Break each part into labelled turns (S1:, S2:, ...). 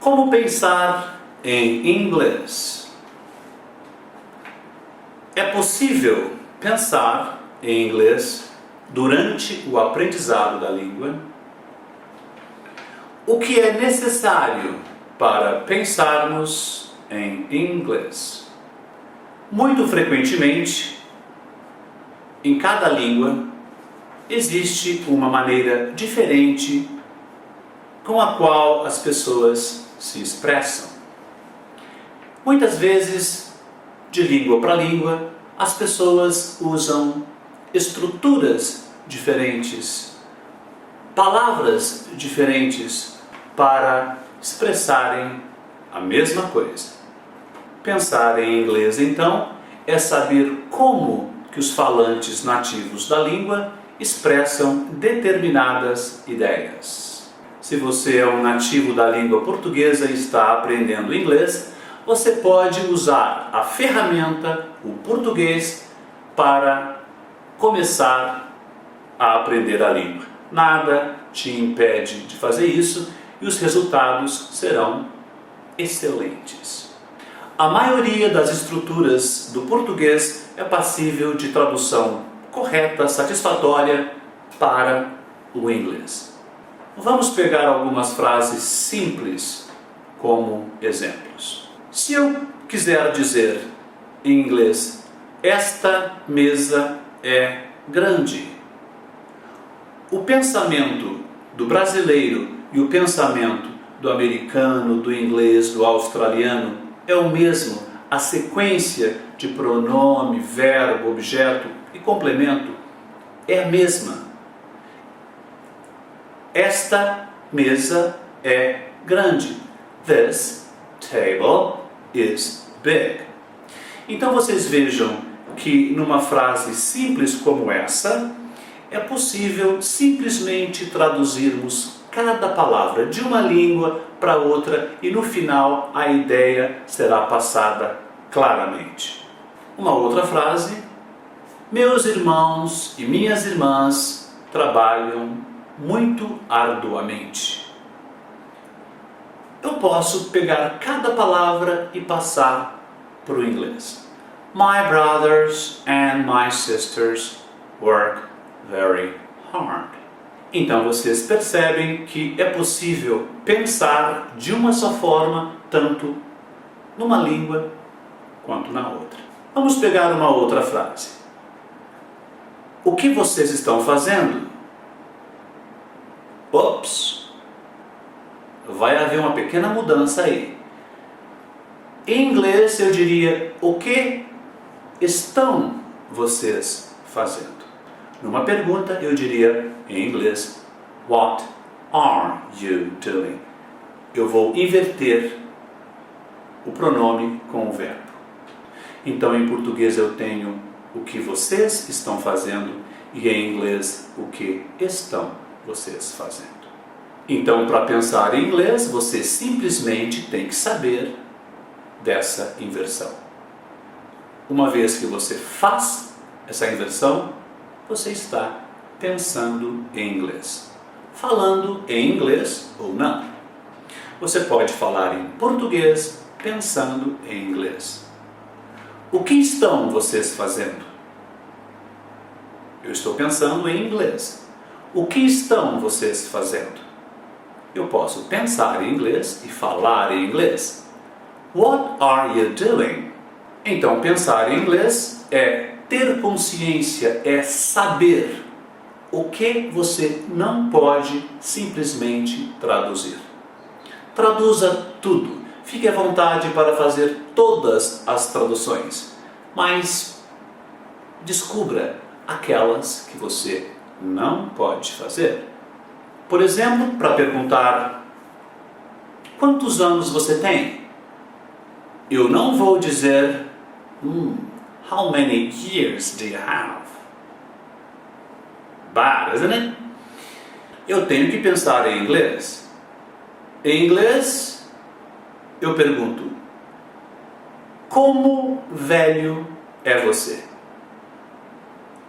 S1: Como pensar em inglês? É possível pensar em inglês durante o aprendizado da língua? O que é necessário para pensarmos em inglês? Muito frequentemente, em cada língua, existe uma maneira diferente com a qual as pessoas se expressam. Muitas vezes, de língua para língua, as pessoas usam estruturas diferentes, palavras diferentes para expressarem a mesma coisa. Pensar em inglês, então, é saber como que os falantes nativos da língua expressam determinadas ideias. Se você é um nativo da língua portuguesa e está aprendendo inglês, você pode usar a ferramenta, o português, para começar a aprender a língua. Nada te impede de fazer isso e os resultados serão excelentes. A maioria das estruturas do português é passível de tradução correta, satisfatória para o inglês. Vamos pegar algumas frases simples como exemplos. Se eu quiser dizer em inglês, esta mesa é grande. O pensamento do brasileiro e o pensamento do americano, do inglês, do australiano é o mesmo. A sequência de pronome, verbo, objeto e complemento é a mesma. Esta mesa é grande. This table is big. Então vocês vejam que numa frase simples como essa, é possível simplesmente traduzirmos cada palavra de uma língua para outra e no final a ideia será passada claramente. Uma outra frase: meus irmãos e minhas irmãs trabalham muito arduamente. Eu posso pegar cada palavra e passar para o inglês. My brothers and my sisters work very hard. Então vocês percebem que é possível pensar de uma só forma, tanto numa língua quanto na outra. Vamos pegar uma outra frase. O que vocês estão fazendo? Ops! Vai haver uma pequena mudança aí. Em inglês eu diria, o que estão vocês fazendo? Numa pergunta eu diria, em inglês, what are you doing? Eu vou inverter o pronome com o verbo. Então em português eu tenho o que vocês estão fazendo e em inglês o que estão vocês fazendo. Então, para pensar em inglês, você simplesmente tem que saber dessa inversão. Uma vez que você faz essa inversão, você está pensando em inglês. Falando em inglês ou não. Você pode falar em português pensando em inglês. O que estão vocês fazendo? Eu estou pensando em inglês. O que estão vocês fazendo? Eu posso pensar em inglês e falar em inglês. What are you doing? Então, pensar em inglês é ter consciência, é saber o que você não pode simplesmente traduzir. Traduza tudo. Fique à vontade para fazer todas as traduções, mas descubra aquelas que você não pode fazer. Por exemplo, para perguntar quantos anos você tem? Eu não vou dizer how many years do you have? Bad, isn't it? Eu tenho que pensar em inglês. Em inglês, eu pergunto, como velho é você?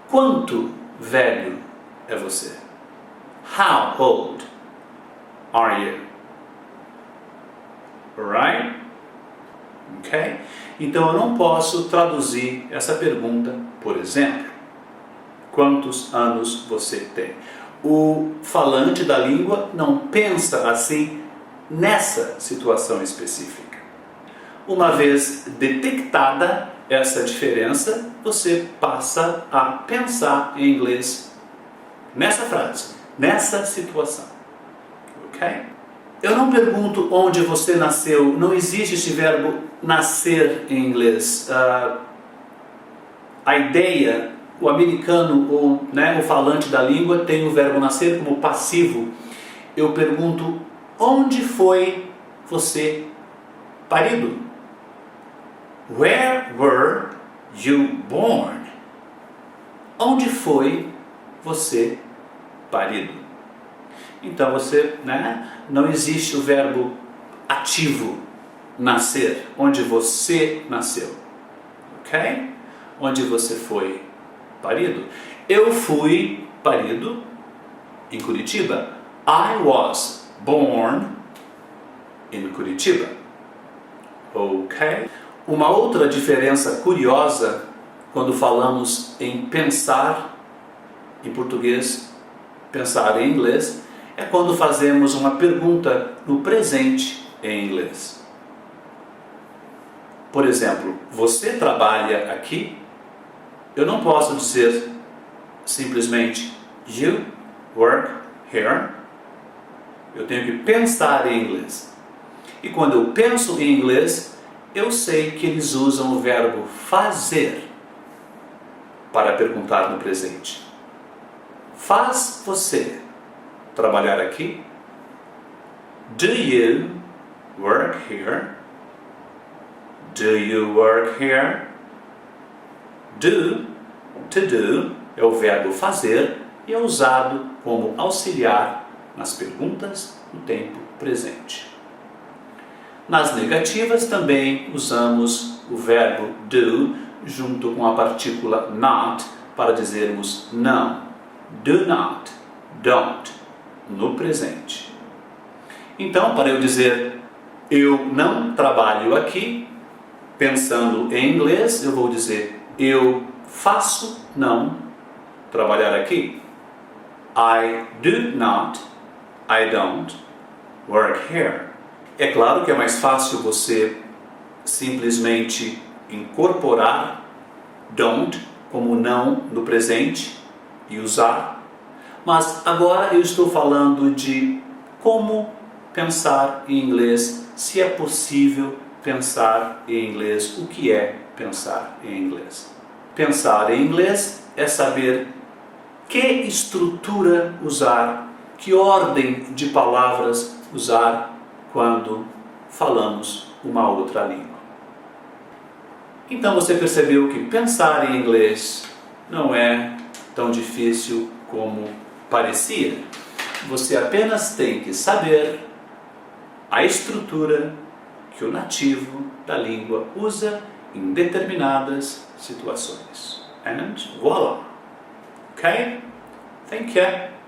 S1: Quanto velho é você? How old are you? Alright? Ok? Então eu não posso traduzir essa pergunta, por exemplo, quantos anos você tem? O falante da língua não pensa assim nessa situação específica. Uma vez detectada essa diferença, você passa a pensar em inglês nessa frase, nessa situação. Ok? Eu não pergunto onde você nasceu, não existe esse verbo nascer em inglês. A ideia, o americano, ou o falante da língua, tem o verbo nascer como passivo. Eu pergunto, onde foi você parido? Where were you born? Onde foi você parido? Então você, não existe o verbo ativo, nascer, onde você nasceu, ok? Onde você foi parido. Eu fui parido em Curitiba. I was born in Curitiba. Ok? Uma outra diferença curiosa quando falamos em pensar em português, pensar em inglês, é quando fazemos uma pergunta no presente em inglês. Por exemplo, você trabalha aqui? Eu não posso dizer simplesmente you work here. Eu tenho que pensar em inglês. E quando eu penso em inglês, eu sei que eles usam o verbo fazer para perguntar no presente. Faz você trabalhar aqui? Do you work here? Do you work here? Do, to do, é o verbo fazer e é usado como auxiliar nas perguntas no tempo presente. Nas negativas também usamos o verbo do junto com a partícula not para dizermos não. Do not, don't, no presente. Então, para eu dizer eu não trabalho aqui, pensando em inglês, eu vou dizer eu faço não trabalhar aqui. I do not, I don't work here. É claro que é mais fácil você simplesmente incorporar don't como não no presente e usar, mas agora eu estou falando de como pensar em inglês, se é possível pensar em inglês, o que é pensar em inglês. Pensar em inglês é saber que estrutura usar, que ordem de palavras usar quando falamos uma outra língua. Então você percebeu que pensar em inglês não é tão difícil como parecia. Você apenas tem que saber a estrutura que o nativo da língua usa em determinadas situações. And voila! Okay? Thank you.